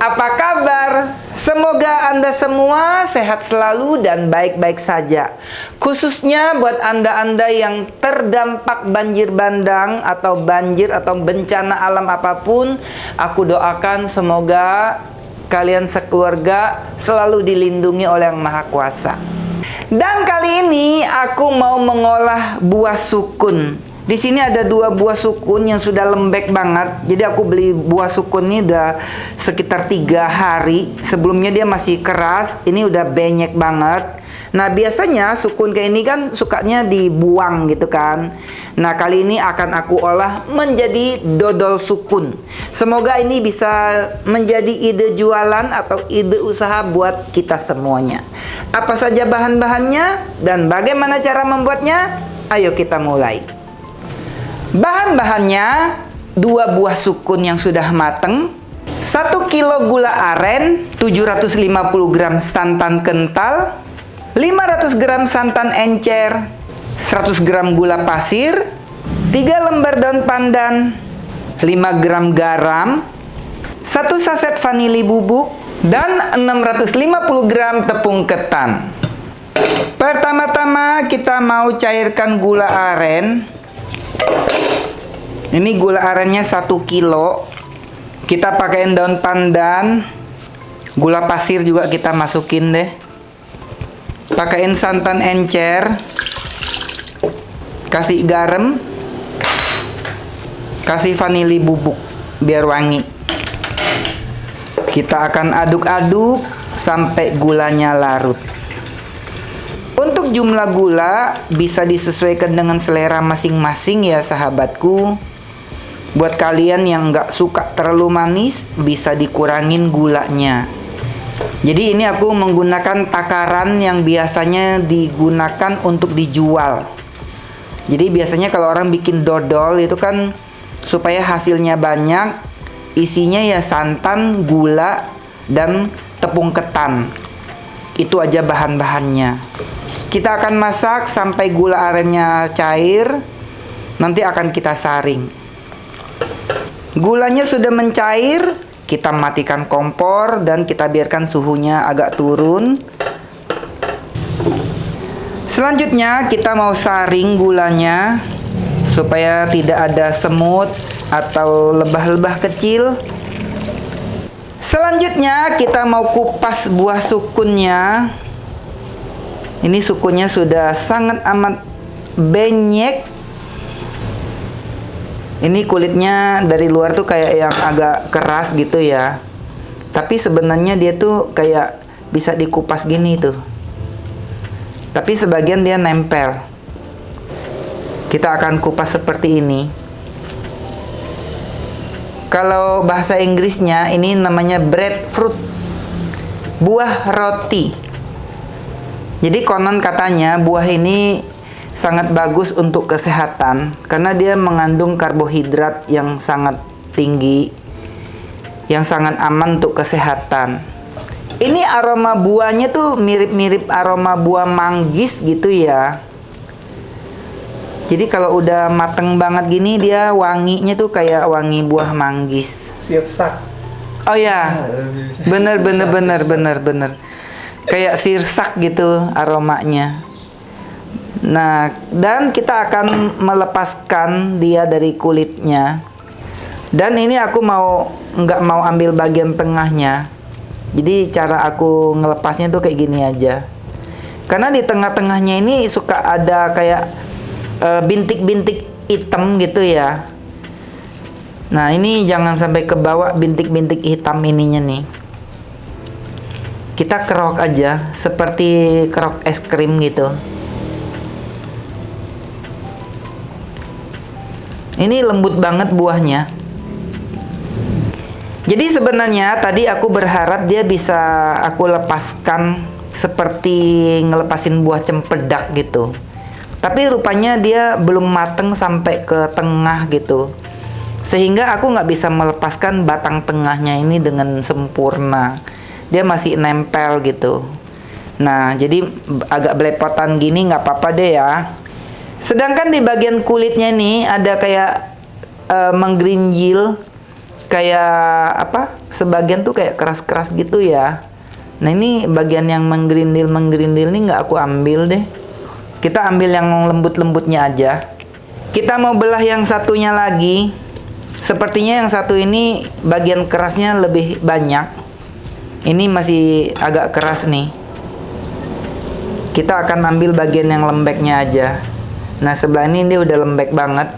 Apa kabar? Semoga Anda semua sehat selalu dan baik-baik saja. Khususnya buat Anda-Anda yang terdampak banjir bandang atau banjir atau bencana alam apapun, aku doakan semoga kalian sekeluarga selalu dilindungi oleh Yang Maha Kuasa. Dan kali ini aku mau mengolah buah sukun. Di sini ada 2 buah sukun yang sudah lembek banget. Jadi aku beli buah sukun ini udah sekitar 3 hari. Sebelumnya dia masih keras, ini udah benyek banget. Nah, biasanya sukun kayak ini kan sukanya dibuang gitu kan. Nah, kali ini akan aku olah menjadi dodol sukun. Semoga ini bisa menjadi ide jualan atau ide usaha buat kita semuanya. Apa saja bahan-bahannya dan bagaimana cara membuatnya? Ayo kita mulai. Bahan-bahannya 2 buah sukun yang sudah mateng, 1 kilo gula aren, 750 gram santan kental, 500 gram santan encer, 100 gram gula pasir, 3 lembar daun pandan, 5 gram garam, 1 saset vanili bubuk, dan 650 gram tepung ketan. Pertama-tama kita mau cairkan gula aren. Ini gula arennya 1 kilo. Kita pakaiin daun pandan. Gula pasir juga kita masukin deh. Pakaiin santan encer. Kasih garam. Kasih vanili bubuk biar wangi. Kita akan aduk-aduk sampai gulanya larut. Untuk jumlah gula bisa disesuaikan dengan selera masing-masing ya sahabatku. Buat kalian yang nggak suka terlalu manis, bisa dikurangin gulanya. Jadi ini aku menggunakan takaran yang biasanya digunakan untuk dijual. Jadi biasanya kalau orang bikin dodol itu kan supaya hasilnya banyak, isinya ya santan, gula, dan tepung ketan. Itu aja bahan-bahannya. Kita akan masak sampai gula arennya cair. Nanti akan kita saring. Gulanya sudah mencair, kita matikan kompor dan kita biarkan suhunya agak turun. Selanjutnya kita mau saring gulanya supaya tidak ada semut atau lebah-lebah kecil. Selanjutnya kita mau kupas buah sukunnya. Ini sukunnya sudah sangat amat benyek. Ini kulitnya dari luar tuh kayak yang agak keras gitu ya. Tapi sebenarnya dia tuh kayak bisa dikupas gini tuh. Tapi sebagian dia nempel. Kita akan kupas seperti ini. Kalau bahasa Inggrisnya ini namanya breadfruit. Buah roti. Jadi konon katanya buah ini sangat bagus untuk kesehatan karena dia mengandung karbohidrat yang sangat tinggi, yang sangat aman untuk kesehatan. Ini aroma buahnya tuh mirip-mirip aroma buah manggis gitu ya. Jadi kalau udah mateng banget gini dia wanginya tuh kayak wangi buah manggis. Sirsak. Oh ya, bener. Kayak sirsak gitu aromanya. Nah, dan kita akan melepaskan dia dari kulitnya. Dan ini aku nggak mau ambil bagian tengahnya. Jadi cara aku ngelepasnya tuh kayak gini aja. Karena di tengah-tengahnya ini suka ada kayak bintik-bintik hitam gitu ya. Nah, ini jangan sampai ke bawah bintik-bintik hitam ininya nih. Kita kerok aja seperti kerok es krim gitu. Ini lembut banget buahnya. Jadi sebenarnya tadi aku berharap dia bisa aku lepaskan seperti ngelepasin buah cempedak gitu. Tapi rupanya dia belum mateng sampai ke tengah gitu. Sehingga aku nggak bisa melepaskan batang tengahnya ini dengan sempurna. Dia masih nempel gitu. Nah, jadi agak belepotan gini nggak apa-apa deh ya. Sedangkan di bagian kulitnya nih ada kayak menggerinjil kayak apa? Sebagian tuh kayak keras-keras gitu ya. Nah ini bagian yang menggerindil nih nggak aku ambil deh. Kita ambil yang lembut-lembutnya aja. Kita mau belah yang satunya lagi. Sepertinya yang satu ini bagian kerasnya lebih banyak. Ini masih agak keras nih. Kita akan ambil bagian yang lembeknya aja. Nah sebelah ini dia udah lembek banget.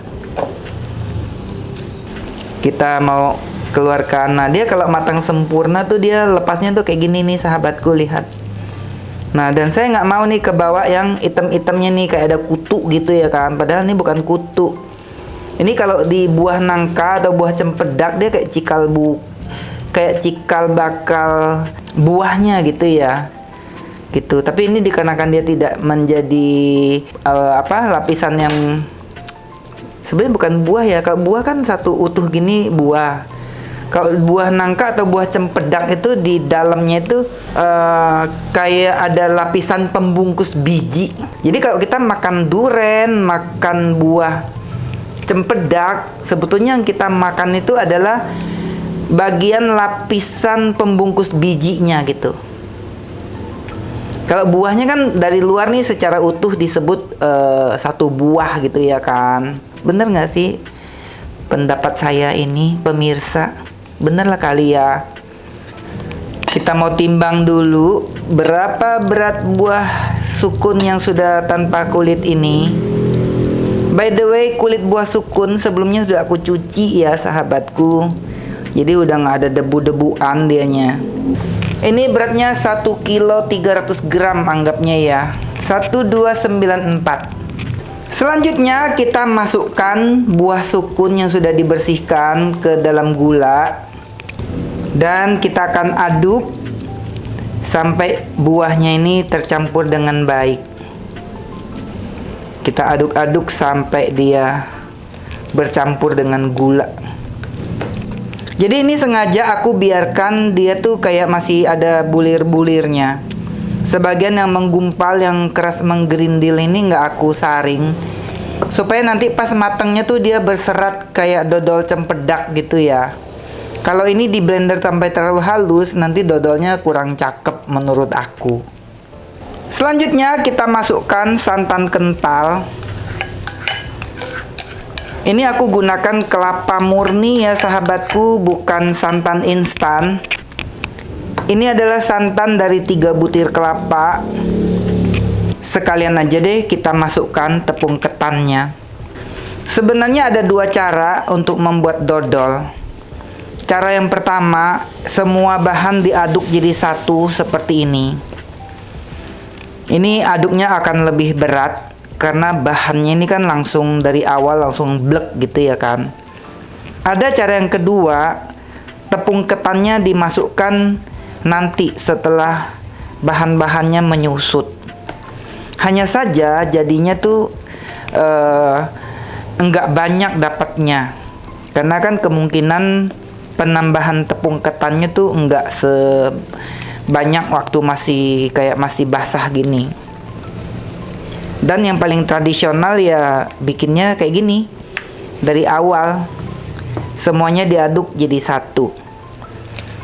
Kita mau keluarkan. Nah dia kalau matang sempurna tuh dia lepasnya tuh kayak gini nih sahabatku, lihat. Nah dan saya nggak mau nih ke bawah yang item-itemnya nih kayak ada kutu gitu ya kan, padahal ini bukan kutu. Ini kalau di buah nangka atau buah cempedak dia kayak cikal bakal buahnya gitu ya, gitu. Tapi ini dikarenakan dia tidak menjadi lapisan yang sebenarnya bukan buah ya. Kalau buah kan satu utuh gini buah. Kalau buah nangka atau buah cempedak itu di dalamnya itu kayak ada lapisan pembungkus biji. Jadi kalau kita makan duren, makan buah cempedak, sebetulnya yang kita makan itu adalah bagian lapisan pembungkus bijinya gitu. Kalau buahnya kan dari luar nih secara utuh disebut satu buah gitu ya kan. Bener nggak sih pendapat saya ini pemirsa? Bener lah kali ya. Kita mau timbang dulu berapa berat buah sukun yang sudah tanpa kulit ini. By the way, kulit buah sukun sebelumnya sudah aku cuci ya sahabatku. Jadi udah nggak ada debu-debuan dianya. Ini beratnya 1 kilo 300 gram anggapnya ya. 1294. Selanjutnya kita masukkan buah sukun yang sudah dibersihkan ke dalam gula. Dan kita akan aduk sampai buahnya ini tercampur dengan baik. Kita aduk-aduk sampai dia bercampur dengan gula. Jadi ini sengaja aku biarkan dia tuh kayak masih ada bulir-bulirnya. Sebagian yang menggumpal, yang keras menggerindil ini nggak aku saring, supaya nanti pas matangnya tuh dia berserat kayak dodol cempedak gitu ya. Kalau ini di blender sampai terlalu halus, nanti dodolnya kurang cakep menurut aku. Selanjutnya kita masukkan santan kental. Ini aku gunakan kelapa murni ya sahabatku, bukan santan instan. Ini adalah santan dari 3 butir kelapa. Sekalian aja deh kita masukkan tepung ketannya. Sebenarnya ada 2 cara untuk membuat dodol. Cara yang pertama, semua bahan diaduk jadi satu seperti ini. Ini aduknya akan lebih berat karena bahannya ini kan langsung dari awal langsung blek gitu ya kan. Ada cara yang kedua, tepung ketannya dimasukkan nanti setelah bahan-bahannya menyusut. Hanya saja jadinya tuh enggak banyak dapatnya, karena kan kemungkinan penambahan tepung ketannya tuh enggak sebanyak waktu masih basah gini. Dan yang paling tradisional ya bikinnya kayak gini, dari awal semuanya diaduk jadi satu.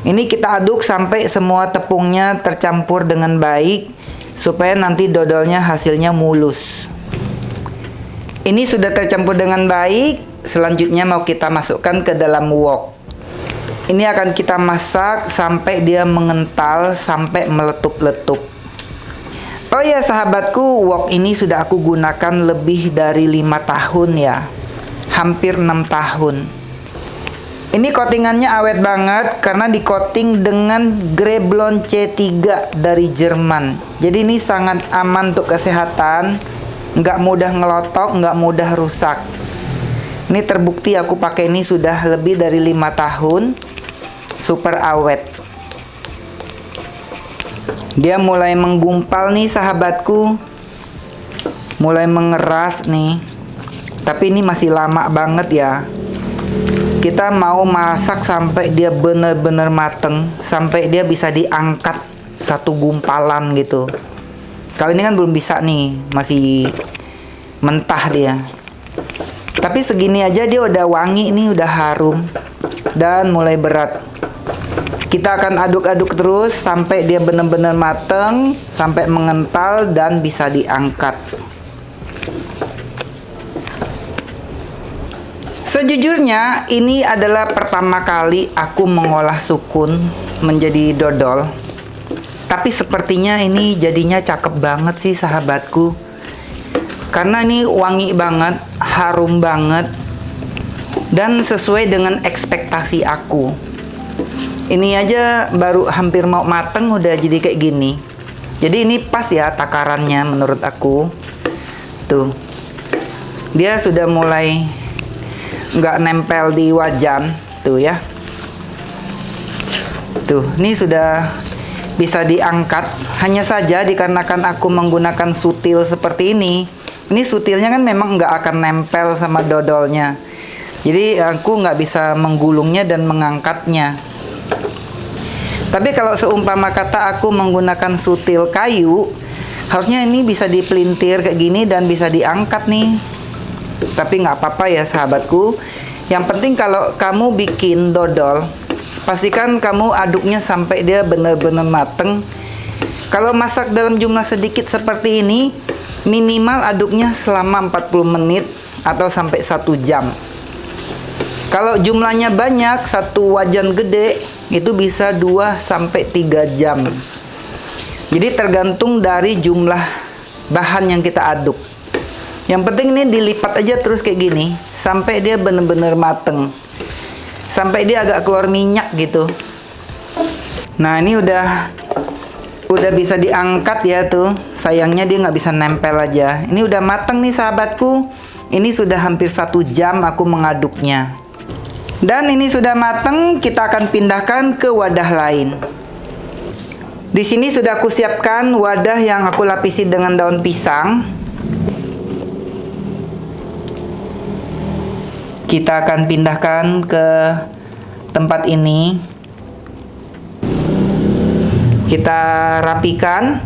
Ini kita aduk sampai semua tepungnya tercampur dengan baik, supaya nanti dodolnya hasilnya mulus. Ini sudah tercampur dengan baik. Selanjutnya mau kita masukkan ke dalam wok. Ini akan kita masak sampai dia mengental, sampai meletup-letup. Oh ya sahabatku, wok ini sudah aku gunakan lebih dari 5 tahun ya. Hampir 6 tahun. Ini coatingannya awet banget karena di-coating dengan Greblon C3 dari Jerman. Jadi ini sangat aman untuk kesehatan, nggak mudah ngelotok, nggak mudah rusak. Ini terbukti aku pakai ini sudah lebih dari 5 tahun, super awet. Dia mulai menggumpal nih sahabatku, mulai mengeras nih. Tapi ini masih lama banget ya. Kita mau masak sampai dia bener-bener mateng, sampai dia bisa diangkat satu gumpalan gitu. Kalau ini kan belum bisa nih, masih mentah dia. Tapi segini aja dia udah wangi nih, udah harum. dan mulai berat. Kita akan aduk-aduk terus sampai dia benar-benar mateng, sampai mengental dan bisa diangkat. Sejujurnya, ini adalah pertama kali aku mengolah sukun menjadi dodol. Tapi sepertinya ini jadinya cakep banget sih sahabatku. Karena ini wangi banget, harum banget, dan sesuai dengan ekspektasi aku. Ini aja baru hampir mau mateng udah jadi kayak gini. Jadi ini pas ya takarannya menurut aku. Tuh, dia sudah mulai nggak nempel di wajan tuh ya. Tuh, ini sudah bisa diangkat. Hanya saja dikarenakan aku menggunakan sutil seperti ini sutilnya kan memang nggak akan nempel sama dodolnya. Jadi aku nggak bisa menggulungnya dan mengangkatnya. Tapi kalau seumpama kata aku menggunakan sutil kayu, harusnya ini bisa dipelintir kayak gini dan bisa diangkat nih. Tapi nggak apa-apa ya sahabatku. Yang penting kalau kamu bikin dodol, pastikan kamu aduknya sampai dia benar-benar mateng. Kalau masak dalam jumlah sedikit seperti ini, minimal aduknya selama 40 menit atau sampai 1 jam. Kalau jumlahnya banyak, satu wajan gede, itu bisa 2 sampai 3 jam. Jadi tergantung dari jumlah bahan yang kita aduk. Yang penting ini dilipat aja terus kayak gini sampai dia bener-bener mateng, sampai dia agak keluar minyak gitu. Nah ini udah bisa diangkat ya tuh. Sayangnya dia nggak bisa nempel aja. Ini udah mateng nih sahabatku. Ini sudah hampir 1 jam aku mengaduknya. Dan ini sudah mateng, kita akan pindahkan ke wadah lain. Di sini sudah aku siapkan wadah yang aku lapisi dengan daun pisang. Kita akan pindahkan ke tempat ini. Kita rapikan.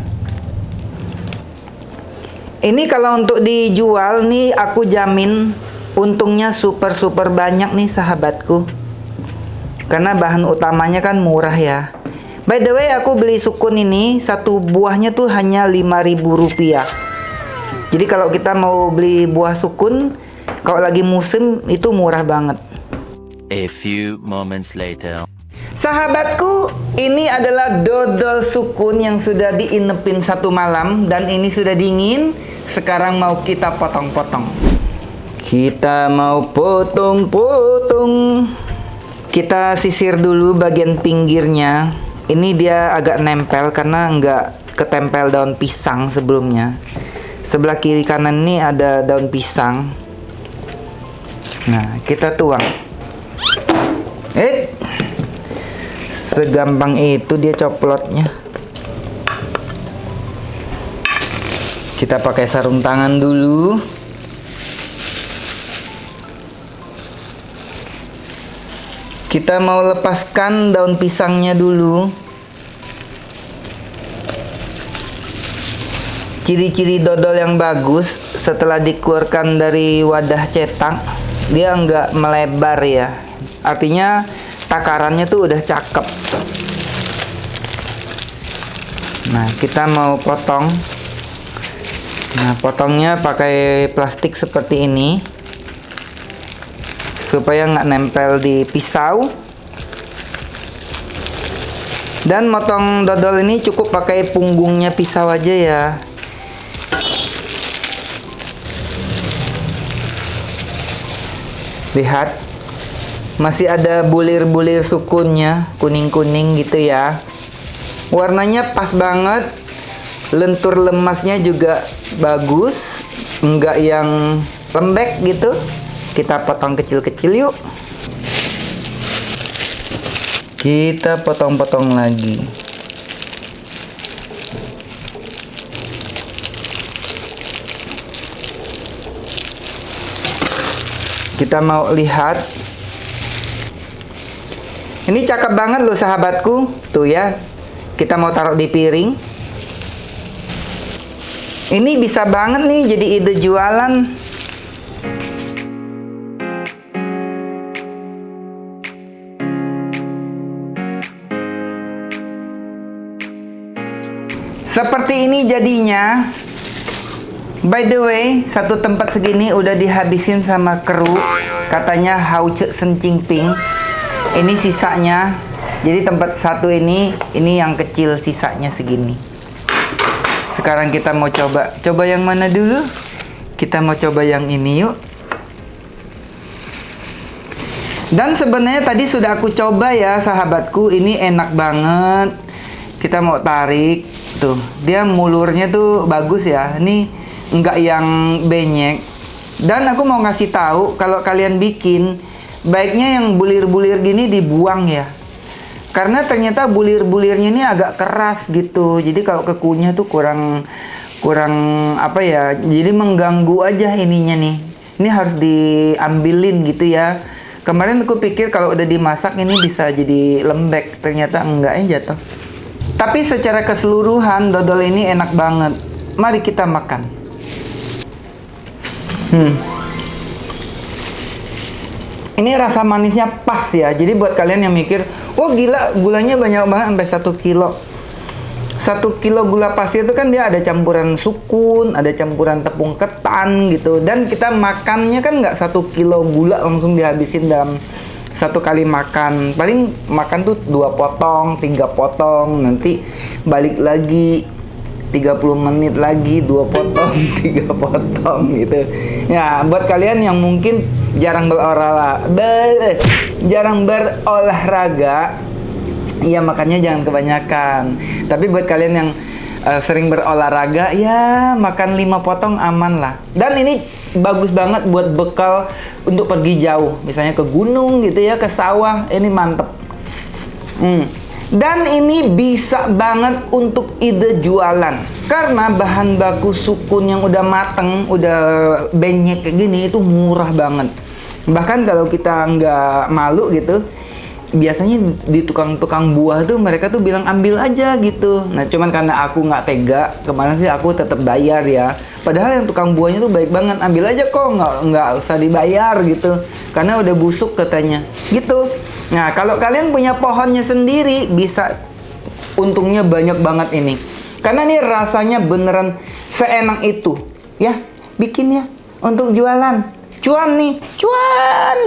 Ini kalau untuk dijual nih aku jamin untungnya super banyak nih sahabatku. Karena bahan utamanya kan murah ya. By the way, aku beli sukun ini satu buahnya tuh hanya Rp5.000. Jadi kalau kita mau beli buah sukun, kalau lagi musim itu murah banget. A few moments later. Sahabatku, ini adalah dodol sukun yang sudah diinepin 1 malam dan ini sudah dingin. Sekarang mau kita potong-potong. Kita mau potong-potong. Kita sisir dulu bagian pinggirnya. Ini dia agak nempel karena nggak ketempel daun pisang sebelumnya. Sebelah kiri kanan ini ada daun pisang. Nah, kita tuang. Segampang itu dia coplotnya. Kita pakai sarung tangan dulu. Kita mau lepaskan daun pisangnya dulu. Ciri-ciri dodol yang bagus setelah dikeluarkan dari wadah cetak, dia nggak melebar ya. Artinya takarannya tuh udah cakep. Nah, kita mau potong. Nah, potongnya pakai plastik seperti ini supaya nggak nempel di pisau. Dan motong dodol ini cukup pakai punggungnya pisau aja ya. Lihat, masih ada bulir-bulir sukunnya, kuning-kuning gitu ya. Warnanya pas banget, lentur lemasnya juga bagus, enggak yang lembek gitu. Kita potong kecil-kecil yuk. Kita potong-potong lagi. Kita mau lihat. Ini cakep banget loh sahabatku. Tuh ya. Kita mau taruh di piring. Ini bisa banget nih jadi ide jualan. Seperti ini jadinya. By the way, satu tempat segini udah dihabisin sama kru. Katanya Hao Ce Sen Ching Ping. Ini sisanya. Jadi tempat satu ini yang kecil, sisanya segini. Sekarang kita mau coba. Coba yang mana dulu? Kita mau coba yang ini yuk. Dan sebenarnya tadi sudah aku coba ya sahabatku. Ini enak banget. Kita mau tarik. Tuh, dia mulurnya tuh bagus ya. Ini enggak yang benyek. Dan aku mau ngasih tahu kalau kalian bikin, baiknya yang bulir-bulir gini dibuang ya. Karena ternyata bulir-bulirnya ini agak keras gitu. Jadi kalau kekunyah tuh kurang apa ya. Jadi mengganggu aja ininya nih. Ini harus diambilin gitu ya. Kemarin aku pikir kalau udah dimasak ini bisa jadi lembek. Ternyata enggak ya jatuh. Tapi secara keseluruhan dodol ini enak banget. Mari kita makan. Ini rasa manisnya pas ya. Jadi buat kalian yang mikir, oh gila gulanya banyak banget sampai 1 kilo. 1 kilo gula pasir itu kan dia ada campuran sukun, ada campuran tepung ketan gitu. Dan kita makannya kan nggak 1 kilo gula langsung dihabisin dalam satu kali makan. Paling makan tuh 2 potong, 3 potong, nanti balik lagi 30 menit lagi 2 potong, 3 potong gitu. Ya, buat kalian yang mungkin jarang berolahraga, ya makannya jangan kebanyakan. Tapi buat kalian yang sering berolahraga, ya makan 5 potong aman lah. Dan ini bagus banget buat bekal untuk pergi jauh, misalnya ke gunung gitu ya, ke sawah. Ini mantep. Dan ini bisa banget untuk ide jualan. Karena bahan baku sukun yang udah mateng, udah benyek kayak gini itu murah banget. Bahkan kalau kita nggak malu gitu, biasanya di tukang-tukang buah tuh mereka tuh bilang ambil aja gitu. Nah cuman karena aku nggak tega, kemarin sih aku tetap bayar ya. Padahal yang tukang buahnya tuh baik banget, ambil aja kok, nggak usah dibayar gitu. Karena udah busuk katanya, gitu. Nah kalau kalian punya pohonnya sendiri, bisa untungnya banyak banget ini. Karena ini rasanya beneran seenak itu, ya bikin ya untuk jualan. Cuan nih, cuan.